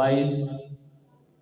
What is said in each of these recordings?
22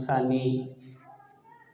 ثانی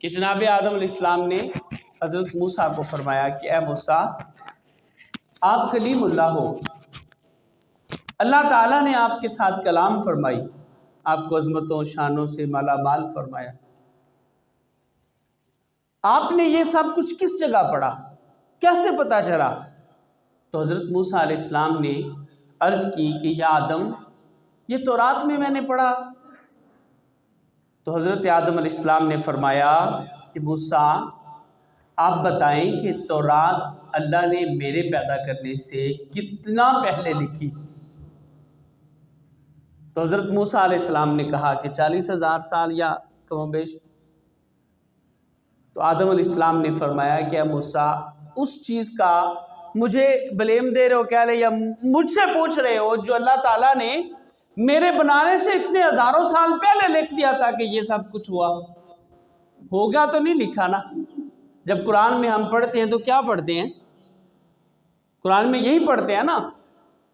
کہ جناب آدم علیہ السلام نے حضرت موسیٰ کو فرمایا کہ اے موسیٰ آپ کلیم اللہ ہو، اللہ تعالیٰ نے آپ کے ساتھ کلام فرمائی، آپ کو عظمتوں شانوں سے مالا مال فرمایا، آپ نے یہ سب کچھ کس جگہ پڑھا، کیسے پتہ چلا؟ تو حضرت موسیٰ علیہ السلام نے عرض کی کہ یا آدم یہ تورات میں نے پڑھا۔ تو حضرت آدم علیہ السلام نے فرمایا کہ موسیٰ آپ بتائیں کہ تورات اللہ نے میرے پیدا کرنے سے کتنا پہلے لکھی؟ تو حضرت موسیٰ علیہ السلام نے کہا کہ 40,000 سال یا کم و بیش۔ تو آدم علیہ السلام نے فرمایا کہ اے موسیٰ اس چیز کا مجھے بلیم دے رہے ہو کیا لے یا مجھ سے پوچھ رہے ہو جو اللہ تعالیٰ نے میرے بنانے سے اتنے ہزاروں سال پہلے لکھ دیا تھا کہ یہ سب کچھ ہوا؟ ہوگا تو نہیں لکھا نا۔ جب قرآن میں ہم پڑھتے ہیں تو کیا پڑھتے ہیں؟ قرآن میں یہی پڑھتے ہیں نا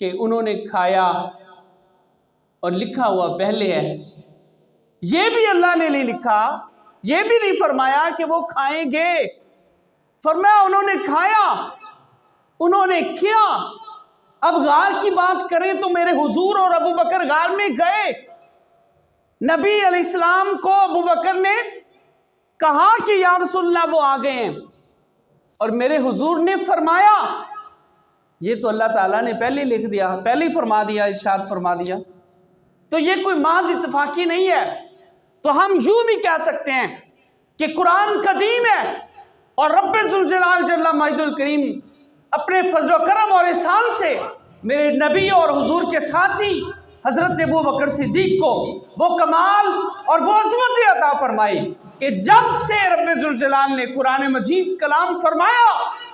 کہ انہوں نے کھایا اور لکھا ہوا پہلے ہے۔ یہ بھی اللہ نے نہیں لکھا، یہ بھی نہیں فرمایا کہ وہ کھائیں گے، فرمایا انہوں نے کھایا، انہوں نے کیا۔ اب غار کی بات کریں تو میرے حضور اور ابو بکر غار میں گئے، نبی علیہ السلام کو ابو بکر نے کہا کہ یا رسول اللہ وہ آ گئے ہیں، اور میرے حضور نے فرمایا یہ تو اللہ تعالیٰ نے پہلے لکھ دیا، پہلے فرما دیا، ارشاد فرما دیا۔ تو یہ کوئی محض اتفاقی نہیں ہے۔ تو ہم یوں بھی کہہ سکتے ہیں کہ قرآن قدیم ہے اور رب ذوالجلال جل مجدہ الکریم اپنے فضل و کرم اور احسان سے میرے نبی اور حضور کے ساتھی حضرت ابو بکر صدیق کو وہ کمال اور وہ عظمت عطا فرمائی کہ جب سے رب ذوالجلال نے قرآن مجید کلام فرمایا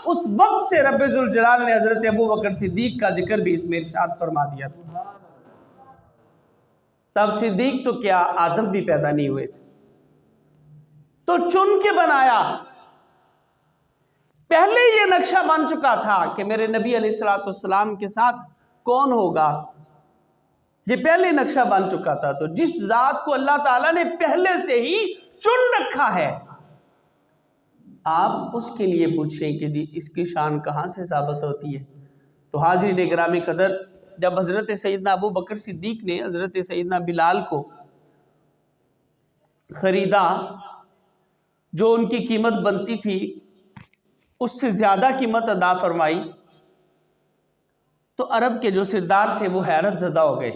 اس وقت سے رب ذوالجلال نے حضرت ابو بکر صدیق کا ذکر بھی اس میں ارشاد فرما دیا تھا۔ تب صدیق تو کیا آدم بھی پیدا نہیں ہوئے تھے، تو چن کے بنایا۔ پہلے یہ نقشہ بن چکا تھا کہ میرے نبی علیہ السلام کے ساتھ کون ہوگا، یہ پہلے نقشہ بن چکا تھا۔ تو جس ذات کو اللہ تعالیٰ نے پہلے سے ہی چن رکھا ہے، آپ اس کے لیے پوچھیں کہ جی اس کی شان کہاں سے ثابت ہوتی ہے؟ تو حاضرین گرامی قدر، جب حضرت سیدنا ابو بکر صدیق نے حضرت سیدنا بلال کو خریدا، جو ان کی قیمت بنتی تھی اس سے زیادہ قیمت ادا فرمائی، تو عرب کے جو سردار تھے وہ حیرت زدہ ہو گئے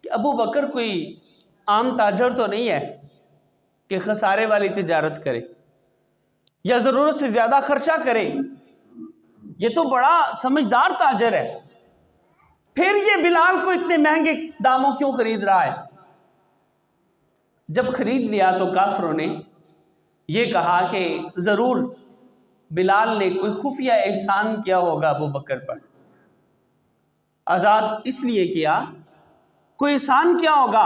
کہ ابو بکر کوئی عام تاجر تو نہیں ہے کہ خسارے والی تجارت کرے یا ضرورت سے زیادہ خرچہ کرے، یہ تو بڑا سمجھدار تاجر ہے، پھر یہ بلال کو اتنے مہنگے داموں کیوں خرید رہا ہے؟ جب خرید لیا تو کافروں نے یہ کہا کہ ضرور بلال نے کوئی خفیہ احسان کیا ہوگا ابو بکر پر، آزاد اس لیے کیا، کوئی احسان کیا ہوگا،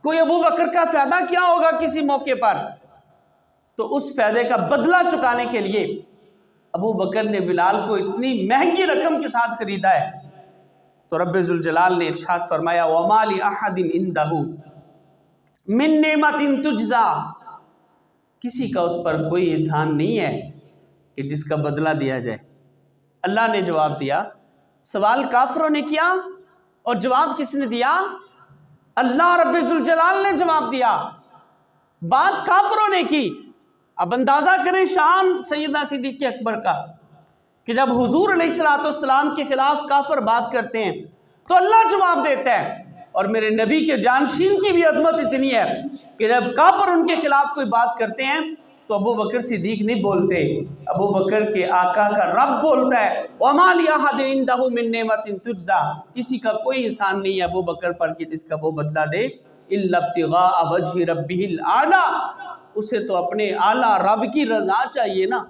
کوئی ابو بکر کا فائدہ کیا ہوگا کسی موقع پر، تو اس فائدے کا بدلہ چکانے کے لیے ابو بکر نے بلال کو اتنی مہنگی رقم کے ساتھ خریدا ہے۔ تو رب ذوالجلال نے ارشاد فرمایا وَمَا لِأَحَدٍ عِندَهُ مِن نِعْمَةٍ تُجْزَىٰ، کسی کا اس پر کوئی احسان نہیں ہے کہ جس کا بدلہ دیا جائے۔ اللہ نے جواب دیا، سوال کافروں نے کیا اور جواب کس نے دیا؟ اللہ رب ذوالجلال نے جواب دیا، بات کافروں نے کی۔ اب اندازہ کریں شان سیدنا صدیق اکبر کا کہ جب حضور علیہ السلام کے خلاف کافر بات کرتے ہیں تو اللہ جواب دیتا ہے، اور میرے نبی کے جانشین کی بھی عظمت اتنی ہے کہ جب کافر ان کے خلاف کوئی بات کرتے ہیں تو ابو بکر صدیق نہیں بولتے، ابو بکر کے آقا کا رب بولتا ہے وَمَا لِأَحَدٍ عِندَهُ مِن نِعْمَةٍ تُجْزَىٰ، کسی کا کوئی احسان نہیں ہے ابو بکر پر کہ جس کا وہ بدلہ دے، إِلَّا ابْتِغَاءَ وَجْهِ رَبِّهِ الْأَعْلَىٰ، اسے تو اپنے اعلیٰ رب کی رضا چاہیے نا،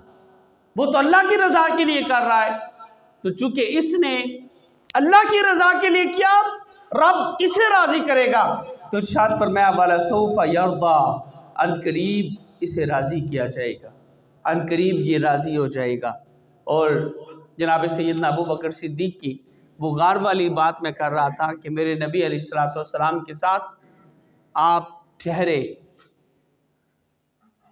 وہ تو اللہ کی رضا کے لیے کر رہا ہے۔ تو چونکہ اس نے اللہ کی رضا کے لیے کیا، رب اسے راضی کرے گا، تو ارشاد فرمایا وَلَسَوْفَ يَرْضَىٰ، ان قریب اسے راضی کیا جائے گا، ان قریب یہ راضی ہو جائے گا۔ اور جناب سیدنا ابو بکر صدیق کی وہ غار والی بات میں کر رہا تھا کہ میرے نبی علیہ السلام کے ساتھ آپ ٹھہرے،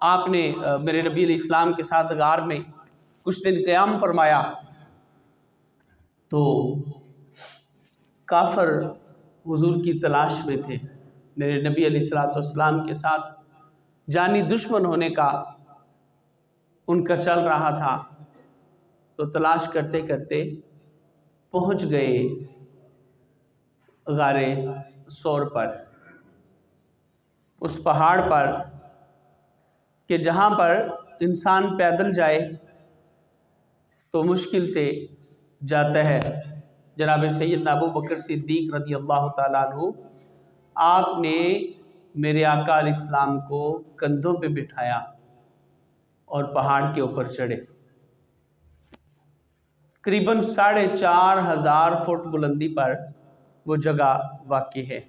آپ نے میرے نبی علیہ السلام کے ساتھ غار میں کچھ دن قیام فرمایا، تو کافر حضور کی تلاش میں تھے، میرے نبی علیہ السلام کے ساتھ جانی دشمن ہونے کا ان کا چل رہا تھا، تو تلاش کرتے کرتے پہنچ گئے غار ثور پر، اس پہاڑ پر کہ جہاں پر انسان پیدل جائے تو مشکل سے جاتا ہے۔ جناب سیدنا ابو بکر صدیق رضی اللہ تعالیٰ عنہ، آپ نے میرے آقا علیہ السلام کو کندھوں پہ بٹھایا اور پہاڑ کے اوپر چڑھے۔ قریباً 4500 فٹ بلندی پر وہ جگہ واقع ہے۔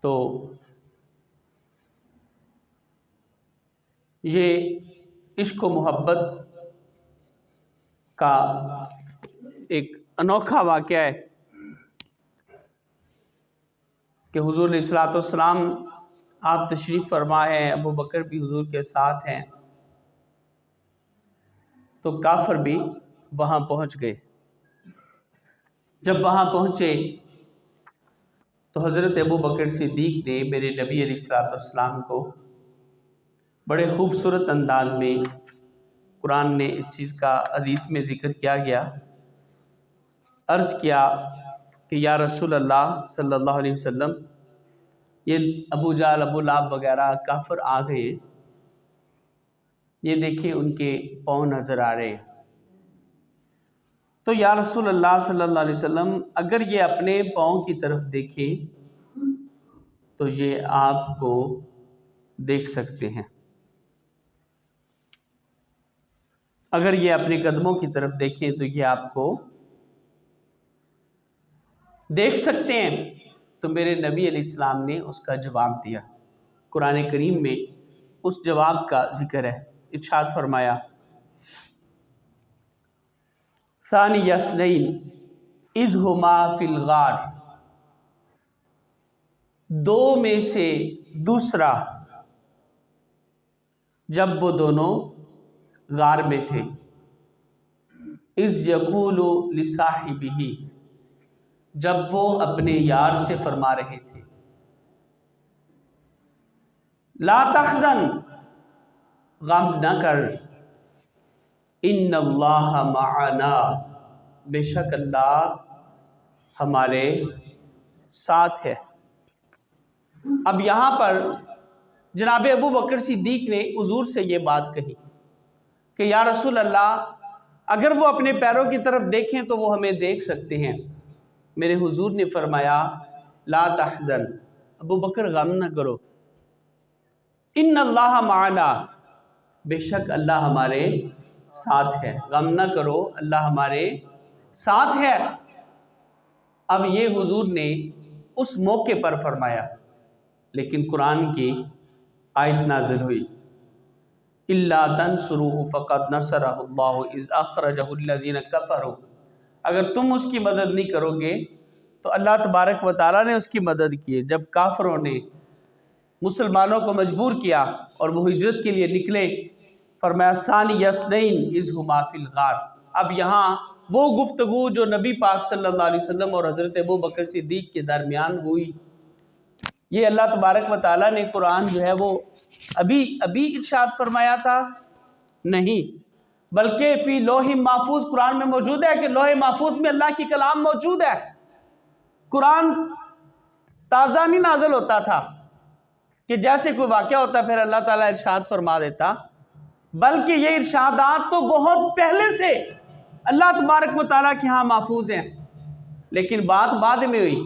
تو یہ عشق و محبت کا ایک انوکھا واقعہ ہے کہ حضور علیہ السلام آپ تشریف فرما ہیں، ابو بکر بھی حضور کے ساتھ ہیں، تو کافر بھی وہاں پہنچ گئے۔ جب وہاں پہنچے تو حضرت ابو بکر صدیق نے میرے نبی علیہ السلام کو بڑے خوبصورت انداز میں، قرآن نے اس چیز کا حدیث میں ذکر کیا گیا، عرض کیا کہ یا رسول اللہ صلی اللہ علیہ وسلم، یہ ابو جہل، ابو لہب وغیرہ کافر آ گئے، یہ دیکھیں ان کے پاؤں نظر آ رہے ہیں۔ تو یا رسول اللہ صلی اللہ علیہ وسلم، اگر یہ اپنے پاؤں کی طرف دیکھیں تو یہ آپ کو دیکھ سکتے ہیں، اگر یہ اپنے قدموں کی طرف دیکھیں تو یہ آپ کو دیکھ سکتے ہیں۔ تو میرے نبی علیہ السلام نے اس کا جواب دیا، قرآن کریم میں اس جواب کا ذکر ہے، ارشاد فرمایا ثانی اثنین اذ ہما فی الغار، دو میں سے دوسرا جب وہ دونوں غار میں تھے، اذ یقول لصاحبہ، جب وہ اپنے یار سے فرما رہے تھے، لا تحزن، غم نہ کر، ان اللہ معنا، بے شک اللہ ہمارے ساتھ ہے۔ اب یہاں پر جناب ابو بکر صدیق نے حضور سے یہ بات کہی کہ یا رسول اللہ، اگر وہ اپنے پیروں کی طرف دیکھیں تو وہ ہمیں دیکھ سکتے ہیں۔ میرے حضور نے فرمایا لا تحزن، ابو بکر غم نہ کرو، ان اللہ معنا، بے شک اللہ ہمارے ساتھ ہے، غم نہ کرو، اللہ ہمارے ساتھ ہے۔ اب یہ حضور نے اس موقع پر فرمایا، لیکن قرآن کی آیت نازل ہوئی الا تنصروه فقد نصرہ اللہ اذ اخرجہ الذین کفروا، اگر تم اس کی مدد نہیں کرو گے تو اللہ تبارک و تعالیٰ نے اس کی مدد کی، جب کافروں نے مسلمانوں کو مجبور کیا اور وہ ہجرت کے لیے نکلے۔ فرمایا ثانی اثنین اذ ہما فی الغار، اب یہاں وہ گفتگو جو نبی پاک صلی اللہ علیہ وسلم اور حضرت ابو بکر صدیق کے درمیان ہوئی، یہ اللہ تبارک و تعالیٰ نے قرآن جو ہے وہ ابھی ارشاد فرمایا تھا؟ نہیں، بلکہ فی لوح محفوظ قرآن میں موجود ہے کہ لوح محفوظ میں اللہ کی کلام موجود ہے۔ قرآن تازہ نہیں نازل ہوتا تھا کہ جیسے کوئی واقعہ ہوتا پھر اللہ تعالیٰ ارشاد فرما دیتا، بلکہ یہ ارشادات تو بہت پہلے سے اللہ تبارک و تعالیٰ کے ہاں محفوظ ہیں، لیکن بات بعد میں ہوئی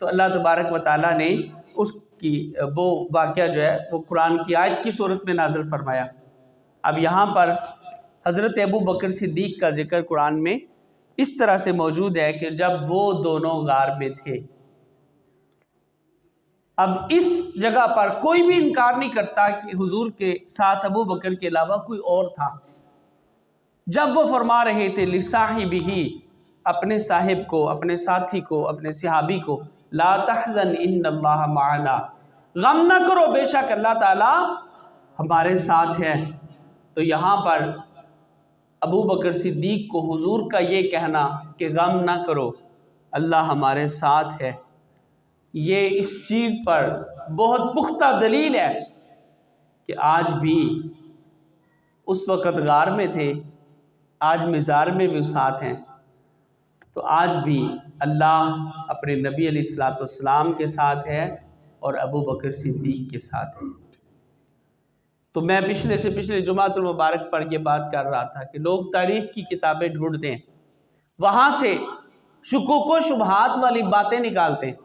تو اللہ تبارک و تعالیٰ نے اس کی وہ واقعہ جو ہے وہ قرآن کی آیت کی صورت میں نازل فرمایا۔ اب یہاں پر حضرت ابو بکر صدیق کا ذکر قرآن میں اس طرح سے موجود ہے کہ جب وہ دونوں غار میں تھے۔ اب اس جگہ پر کوئی بھی انکار نہیں کرتا کہ حضور کے ساتھ ابو بکر کے علاوہ کوئی اور تھا۔ جب وہ فرما رہے تھے لصاحبہ، اپنے صاحب کو، اپنے ساتھی کو، اپنے صحابی کو، لا تحزن ان اللہ معنا، غم نہ کرو بے شک اللہ تعالیٰ ہمارے ساتھ ہے۔ تو یہاں پر ابو بکر صدیق کو حضور کا یہ کہنا کہ غم نہ کرو اللہ ہمارے ساتھ ہے، یہ اس چیز پر بہت پختہ دلیل ہے کہ آج بھی اس وقت غار میں تھے، آج مزار میں بھی ساتھ ہیں، تو آج بھی اللہ اپنے نبی علیہ السلام کے ساتھ ہے اور ابو بکر صدیق کے ساتھ ہے۔ تو میں پچھلے جمعۃ المبارک پر یہ بات کر رہا تھا کہ لوگ تاریخ کی کتابیں ڈھونڈتے ہیں، وہاں سے شکوک و شبہات والی باتیں نکالتے ہیں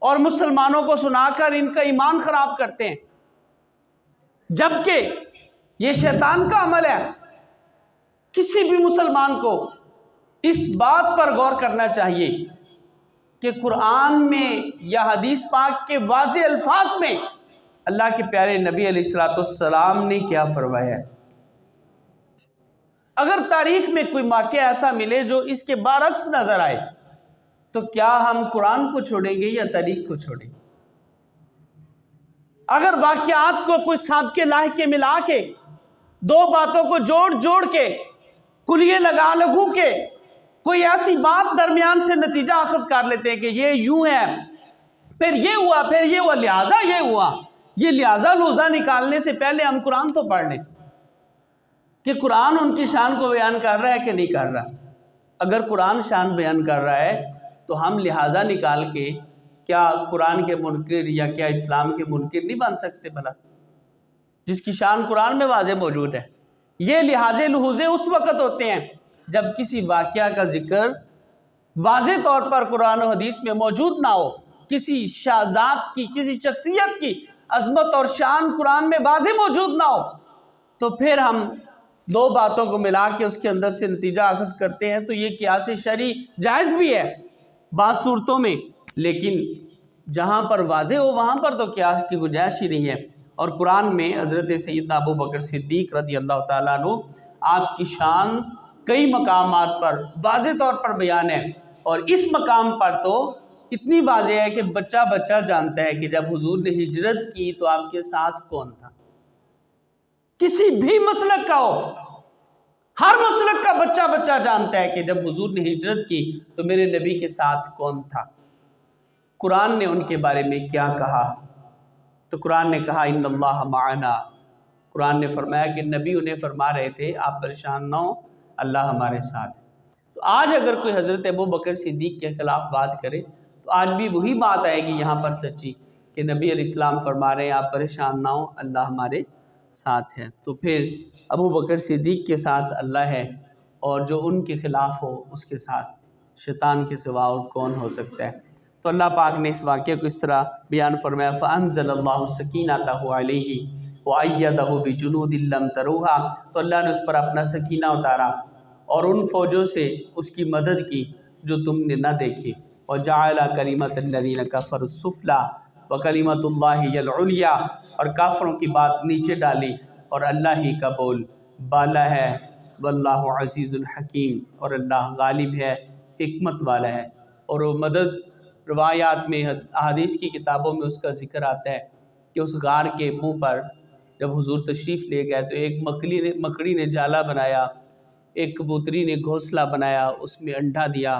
اور مسلمانوں کو سنا کر ان کا ایمان خراب کرتے ہیں، جبکہ یہ شیطان کا عمل ہے۔ کسی بھی مسلمان کو اس بات پر غور کرنا چاہیے کہ قرآن میں یا حدیث پاک کے واضح الفاظ میں اللہ کے پیارے نبی علیہ السلام نے کیا فرمایا ہے۔ اگر تاریخ میں کوئی واقعہ ایسا ملے جو اس کے برعکس نظر آئے تو کیا ہم قرآن کو چھوڑیں گے یا تاریخ کو چھوڑیں گے؟ اگر واقعات کو کوئی سابقے لاحقے ملا کے دو باتوں کو جوڑ کے کلیے لگا لگو کے کوئی ایسی بات درمیان سے نتیجہ اخذ کر لیتے ہیں کہ یہ یوں ہے، پھر یہ ہوا، پھر یہ ہوا، لہٰذا یہ ہوا، یہ لہٰذا لوزہ نکالنے سے پہلے ہم قرآن تو پڑھ لیں کہ قرآن ان کی شان کو بیان کر رہا ہے کہ نہیں کر رہا۔ اگر قرآن شان بیان کر رہا ہے تو ہم لہٰذا نکال کے کیا قرآن کے منکر یا کیا اسلام کے منکر نہیں بن سکتے بھلا، جس کی شان قرآن میں واضح موجود ہے۔ یہ لحاظے لحوظے اس وقت ہوتے ہیں جب کسی واقعہ کا ذکر واضح طور پر قرآن و حدیث میں موجود نہ ہو، کسی شخصیت کی کسی شخصیت کی عظمت اور شان قرآن میں واضح موجود نہ ہو، تو پھر ہم دو باتوں کو ملا کے اس کے اندر سے نتیجہ اخذ کرتے ہیں۔ تو یہ قیاس شرعی جائز بھی ہے بعض صورتوں میں، لیکن جہاں پر واضح ہو وہاں پر تو قیاس کی گنجائش ہی نہیں ہے۔ اور قرآن میں حضرت سیدنا ابو بکر صدیق رضی اللہ تعالیٰ عنہ آپ کی شان کئی مقامات پر واضح طور پر بیان ہے، اور اس مقام پر تو اتنی واضح ہے کہ بچہ جانتا ہے کہ جب حضور نے ہجرت کی تو آپ کے ساتھ کون تھا۔ کسی بھی مسلک کا ہو، ہر مسلک کا بچہ جانتا ہے کہ جب حضور نے ہجرت کی تو میرے نبی کے ساتھ کون تھا۔ قرآن نے ان کے بارے میں کیا کہا؟ تو قرآن نے کہا ان اللہ معنا۔ قرآن نے فرمایا کہ نبی انہیں فرما رہے تھے آپ پریشان نہ ہو، اللہ ہمارے ساتھ ہے۔ تو آج اگر کوئی حضرت ابو بکر صدیق کے خلاف بات کرے تو آج بھی وہی بات آئے گی یہاں پر سچی کہ نبی علیہ السلام فرما رہے ہیں آپ پریشان نہ ہو، اللہ ہمارے ساتھ ہے۔ تو پھر ابو بکر صدیق کے ساتھ اللہ ہے، اور جو ان کے خلاف ہو اس کے ساتھ شیطان کے سوا اور کون ہو سکتا ہے۔ تو اللہ پاک نے اس واقعے کو اس طرح بیان فرمایا فَأَنزَلَ اللَّهُ سَكِينَتَهُ عَلَيْهِ وَأَيَّدَهُ بِجُنُودٍ لَّمْ تَرَوْهَا۔ تو اللہ نے اس پر اپنا سکینہ اتارا اور ان فوجوں سے اس کی مدد کی جو تم نے نہ دیکھی، وَجَعَلَ كَلِمَةَ الَّذِينَ كَفَرُوا السُّفْلَىٰ وَكَلِمَةُ اللَّهِ هِيَ الْعُلْيَا، اور کافروں کی بات نیچے ڈالی اور اللہ ہی کا بول بالا ہے، واللہ عزیز الحکیم، اور اللہ غالب ہے، حکمت والا ہے۔ اور وہ مدد روایات میں احادیث کی کتابوں میں اس کا ذکر آتا ہے کہ اس غار کے منہ پر جب حضور تشریف لے گئے تو ایک مکڑی نے جالا بنایا، ایک کبوتری نے گھونسلہ بنایا، اس میں انڈا دیا،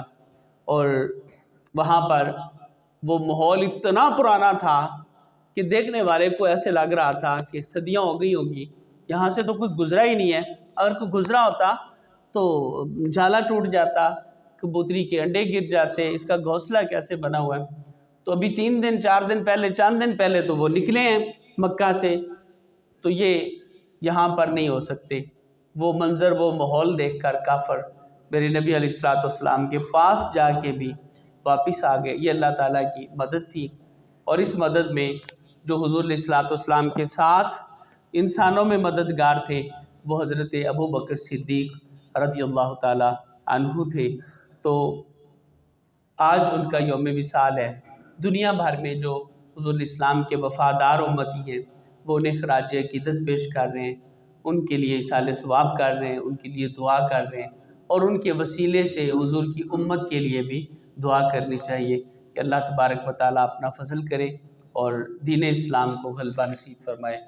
اور وہاں پر وہ ماحول اتنا پرانا تھا کہ دیکھنے والے کو ایسے لگ رہا تھا کہ صدیاں ہو گئی ہوگی، یہاں سے تو کوئی گزرا ہی نہیں ہے۔ اگر کوئی گزرا ہوتا تو جالا ٹوٹ جاتا، کبوتری کے انڈے گر جاتے، اس کا گھونسلہ کیسے بنا ہوا ہے۔ تو ابھی 3 دن 4 دن پہلے، چند دن پہلے تو وہ نکلے ہیں مکہ سے، تو یہ یہاں پر نہیں ہو سکتے۔ وہ منظر، وہ ماحول دیکھ کر کافر میرے نبی علیہ السلام کے پاس جا کے بھی واپس آ گئے۔ یہ اللہ تعالیٰ کی مدد تھی، اور اس مدد میں جو حضور علیہ السلام کے ساتھ انسانوں میں مددگار تھے وہ حضرت ابو بکر صدیق رضی اللہ تعالیٰ عنہ تھے۔ تو آج ان کا یوم وصال ہے۔ دنیا بھر میں جو حضور الاسلام کے وفادار امتی ہیں وہ انہیں خراج عقیدت پیش کر رہے ہیں، ان کے لیے ایصال ثواب کر رہے ہیں، ان کے لیے دعا کر رہے ہیں، اور ان کے وسیلے سے حضور کی امت کے لیے بھی دعا کرنی چاہیے کہ اللہ تبارک و تعالیٰ اپنا فضل کرے اور دین اسلام کو غلبہ نصیب فرمائے۔